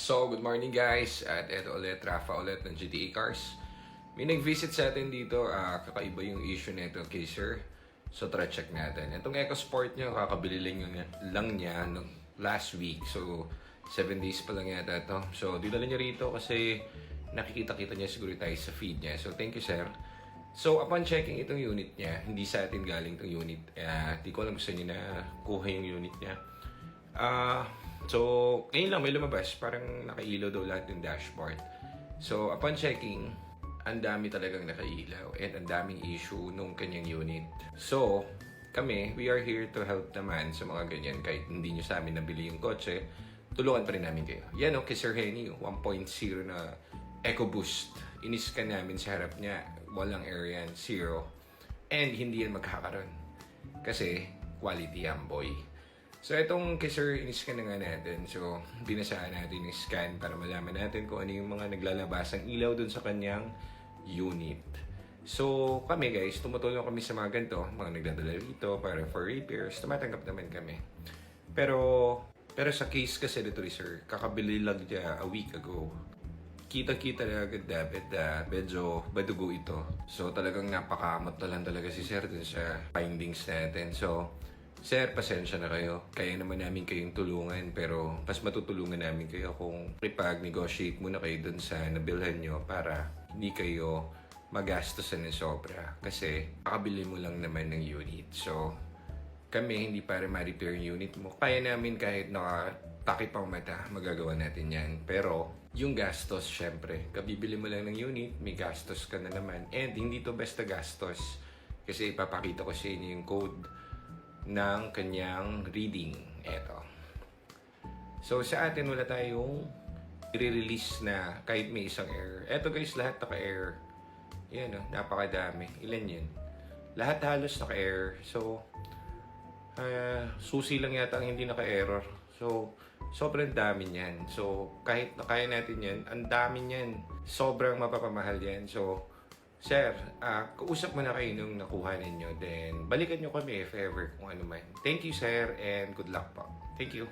So, good morning guys. At eto ulit, Rafa ulit ng GTA Cars. May nag-visit sa atin dito. Kakaiba yung issue nito kay Sir. So, tara check natin. Itong EcoSport nyo, kakabili lang niya nung last week. So, 7 days pa lang yata ito. So, dinala niya rito kasi nakikita-kita niya siguro tayo sa feed niya. So, thank you Sir. So, upon checking itong unit niya, hindi sa atin galing itong unit. Di ko alam gusto niya na kuha yung unit niya. So, ngayon lang may lumabas, parang nakailaw daw lahat ng dashboard. So, upon checking, ang dami talagang nakailaw and ang daming issue nung kanyang unit. So, kami, we are here to help naman sa mga ganyan. Kahit hindi nyo sa amin nabili yung kotse, tulungan pa rin namin kayo. Yan o, kay Sir Henny, 1.0 na EcoBoost. Iniscan namin sa harap niya, walang air yan, 0. And hindi yan magkakaroon. Kasi, quality yan, boy. So, itong kay Sir, iniscan na nga natin. So, binasaan natin yung scan para malaman natin kung ano yung mga naglalabasang ilaw dun sa kanyang unit. So, kami guys, tumutulong kami sa mga ganito, mga nagdadala rito para for repairs. Tumatanggap naman kami. Pero sa case kasi dito, Sir, kakabili lang niya a week ago. Kita-kita na agad dapat medyo badugo ito. So, talagang napakamot na lang talaga si Sir dun sa findings natin. So, Sir, pasensya na kayo. Kaya naman namin kayong tulungan pero mas matutulungan namin kayo kung ipag-negotiate muna kayo dun sa nabilhan nyo para hindi kayo magastosan ng sobra. Kasi kakabili mo lang naman ng unit. So, kami hindi para ma-repair yung unit mo. Kaya namin kahit nakatakip ang mata, magagawa natin yan. Pero, yung gastos, syempre, kabibili mo lang ng unit, may gastos ka na naman. And hindi to basta gastos. Kasi ipapakita ko sa inyo yung code ng kanyang reading. Eto. So, sa atin wala tayong i-release na kahit may isang error. Eto guys, lahat naka-error. Yan o, napakadami. Ilan yun? Lahat halos naka-error. So, susi lang yata ang hindi naka-error. So, sobrang dami niyan. So, kahit nakaya natin yan, ang dami niyan. Sobrang mapapamahal yan. So, Sir, kausap mo na kayo nung nakuha ninyo. Then, balikan nyo kami if ever kung ano man. Thank you, Sir, and good luck po. Thank you.